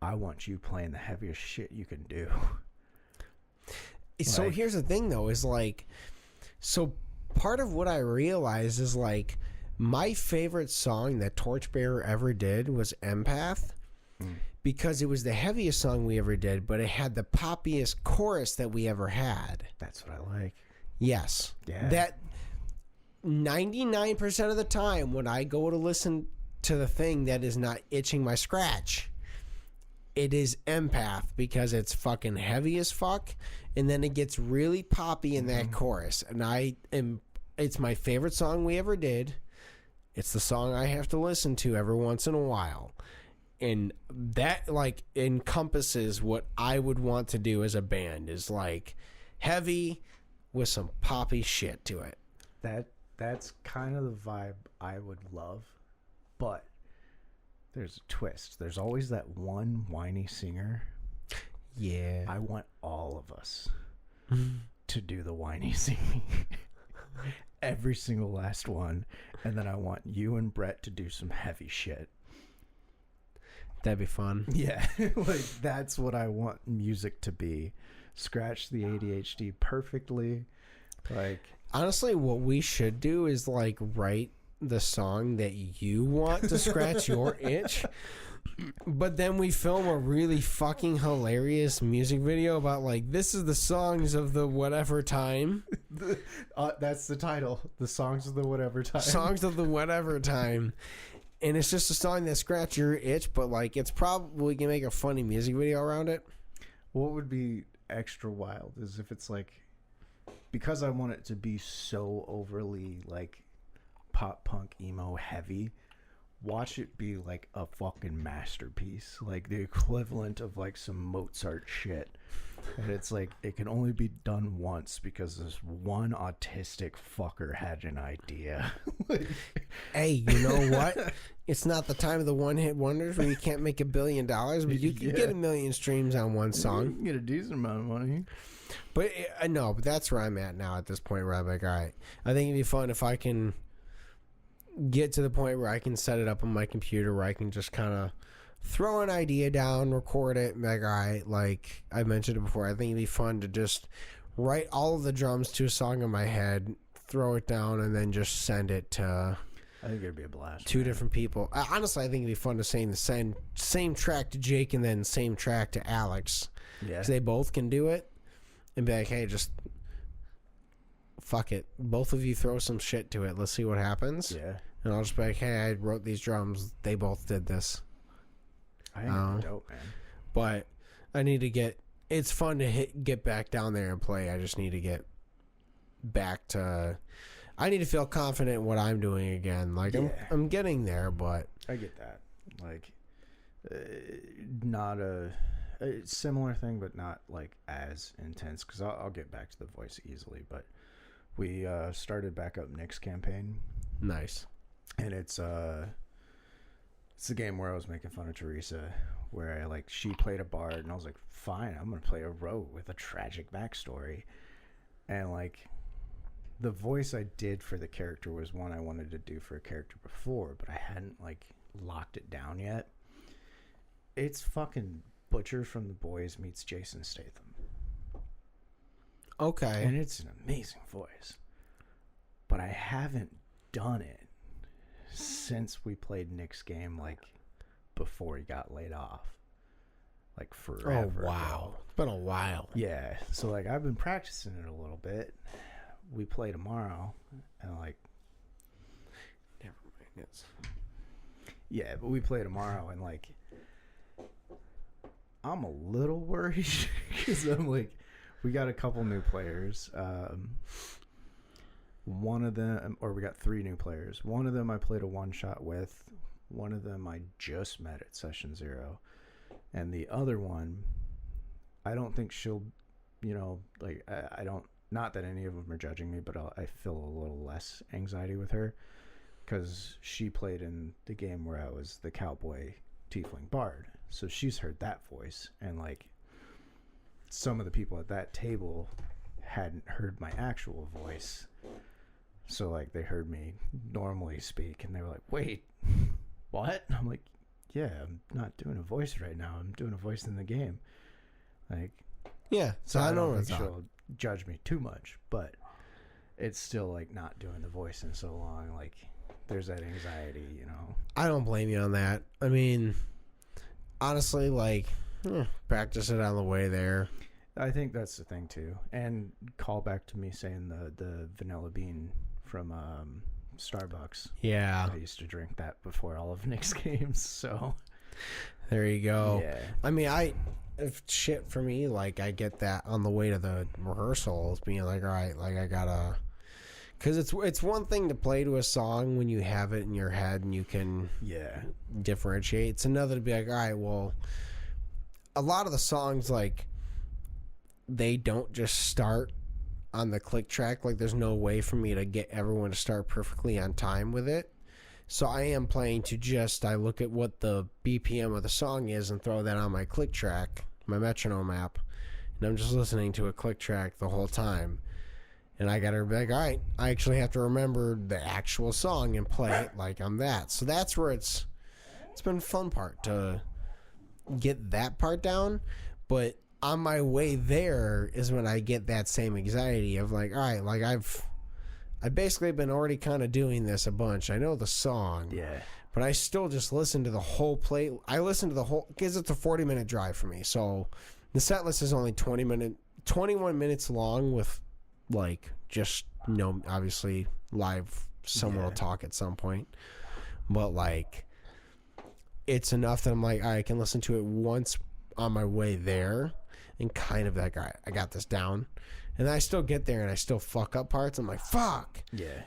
I want you playing the heaviest shit you can do. So Like- here's the thing, though, is like, so part of what I realized is like, my favorite song that Torchbearer ever did was Empath, because it was the heaviest song we ever did, but it had the poppiest chorus that we ever had. That's what I like. Yes. Yeah. That 99% of the time when I go to listen to the thing that is not itching my scratch, it is Empath, because it's fucking heavy as fuck, and then it gets really poppy in that chorus. And it's my favorite song we ever did. It's the song I have to listen to every once in a while. And that, like, encompasses what I would want to do as a band, is like heavy with some poppy shit to it. That's kind of the vibe I would love, but there's a twist. There's always that one whiny singer. Yeah. I want all of us to do the whiny singing. Every single last one. And then I want you and Brett to do some heavy shit. That'd be fun. Yeah. Like, that's what I want music to be. Scratch the ADHD perfectly. Like, Honestly, what we should do is like write the song that you want to scratch your itch, but then we film a really fucking hilarious music video about like, this is the songs of the whatever time. that's the title. The songs of the whatever time. Songs of the whatever time. And it's just a song that scratch your itch, but like, it's probably, we can make a funny music video around it. What would be extra wild is if it's like, because I want it to be so overly like pop punk emo heavy, watch it be like a fucking masterpiece, like the equivalent of like some Mozart shit. And it's like, it can only be done once because this one autistic fucker had an idea. Hey, you know what? It's not the time of the one-hit wonders where you can't make $1 billion, but you can get 1 million streams on one You song. can get a decent amount of money. But I know, but that's where I'm at now at this point, where I'm like, all right, I think it'd be fun if I can get to the point where I can set it up on my computer, where I can just kind of throw an idea down, record it, and be like, all right, like I mentioned it before, I think it'd be fun to just write all of the drums to a song in my head, throw it down, and then just send it to I think it'd be a blast. two different people. Honestly, I think it'd be fun to sing the same track to Jake and then same track to Alex, Yeah. because they both can do it, and be like, hey, just fuck it, both of you throw some shit to it, let's see what happens. Yeah. And I'll just be like, hey, I wrote these drums, they both did this. I think it'd be dope, man. But I need to get, it's fun to get back down there and play. I just need to get back to, I need to feel confident in what I'm doing again. Like, Yeah. I'm getting there, but I get that. Like, not a similar thing, but not like as intense. Because I'll get back to the voice easily. But we started back up Nick's campaign, nice. and it's the game where I was making fun of Teresa, where she played a bard, and I was like, fine, I'm gonna play a rogue with a tragic backstory, and like, the voice I did for the character was one I wanted to do for a character before, but I hadn't like locked it down yet. It's fucking Butcher from The Boys meets Jason Statham, Okay. and it's an amazing voice. But but I haven't done it since we played Nick's game, like before he got laid off, like forever. Oh wow, ago. it's been a while. Yeah, so like I've been practicing it a little bit. We play tomorrow, and like, Never mind. It's... yeah, but we play tomorrow, and like, I'm a little worried because I'm like, we got a couple new players. One of them, or we got 3 new players. One of them I played a one-shot with. One of them I just met at Session 0. And the other one, I don't think she'll, you know, like, I don't, not that any of them are judging me, but I feel a little less anxiety with her because she played in the game where I was the cowboy tiefling bard. So she's heard that voice. And, like, some of the people at that table hadn't heard my actual voice. So, like, they heard me normally speak, and they were like, wait, what? I'm like, yeah, I'm not doing a voice right now. I'm doing a voice in the game. Like, Yeah, so I know don't it's think not. she'll judge me too much, but it's still, like, not doing the voice in so long. Like, there's that anxiety, you know? I don't blame you on that. I mean, honestly, like, practice it on the way there. I think that's the thing, too. And call back to me saying the vanilla bean from Starbucks. Yeah, I used to drink that before all of Nick's games, so there you go. yeah. I mean, if shit for me, like, I get that on the way to the rehearsals, being like, all right, like, I gotta, because it's one thing to play to a song when you have it in your head and you can Yeah. differentiate. It's another to be like, all right, well, a lot of the songs, like, they don't just start on the click track. Like, there's no way for me to get everyone to start perfectly on time with it. So I am playing to I look at what the BPM of the song is and throw that on my click track, my metronome app, and I'm just listening to a click track the whole time. And I gotta be like, all right, I actually have to remember the actual song and play it like I'm that. So that's where it's been a fun part to get that part down. But on my way there is when I get that same anxiety of like, all right, like I've basically been already kind of doing this a bunch. I know the song, Yeah. but I still just listen to the whole play. I listen to the whole, because it's a 40-minute drive for me. So the set list is only 21 minutes long with, like, just, obviously live, someone will talk at some point. But, like, it's enough that I'm like, I can listen to it once on my way there and kind of that guy, I got this down. And I still get there and I still fuck up parts. I'm like, fuck. Yeah.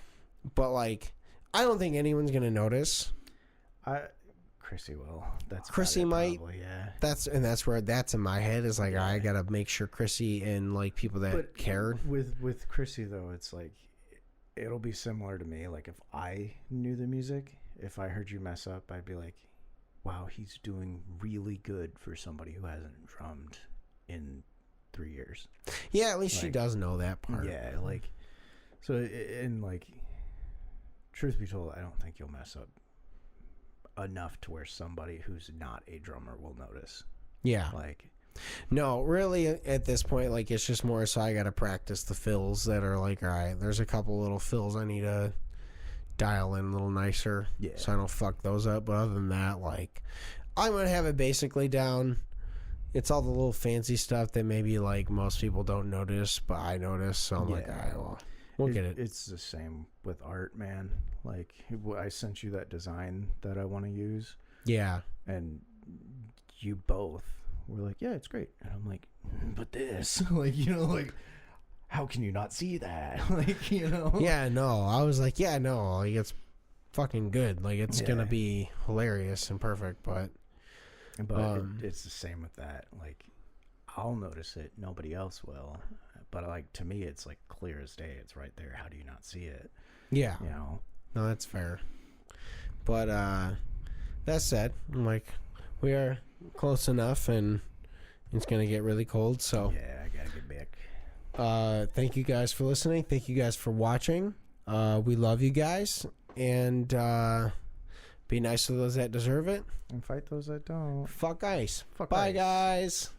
But, like, I don't think anyone's going to notice. Chrissy will. That's Chrissy might. Probably, yeah. That's where that's in my head is like, I got to make sure Chrissy and, like, people that care. With Chrissy, though, it's like, it'll be similar to me. Like, if I knew the music, if I heard you mess up, I'd be like, wow, he's doing really good for somebody who hasn't drummed in 3 years. Yeah, at least she Like, does know that part. Yeah, like, so, and, like, truth be told, I don't think you'll mess up enough to where somebody who's not a drummer will notice. Yeah. Like, No, really, at this point, like, it's just more so I got to practice the fills that are like, all right, there's a couple little fills I need to dial in a little nicer. Yeah. So I don't fuck those up. But other than that, like, I'm going to have it basically down. It's all the little fancy stuff that maybe, like, most people don't notice, but I notice. So I'm like, all right, well, we'll get it. It's the same with art, man. Like, I sent you that design that I want to use, Yeah. and you both were like, yeah, it's great. And I'm like, but this, like, you know, like, how can you not see that? Like, you know? Yeah, no. I was like, yeah, no. Like, it's fucking good. Like, it's going to be hilarious and perfect, but it's the same with that. Like, I'll notice it. Nobody else will. But, like, to me, it's, like, clear as day. It's right there. How do you not see it? yeah. You know? No, that's fair. But that said, I'm like, we are close enough, and it's going to get really cold. So Yeah, I got to get back. thank you guys for listening. Thank you guys for watching. We love you guys. And be nice to those that deserve it. And fight those that don't. Fuck ice. Fuck Bye, ice. guys.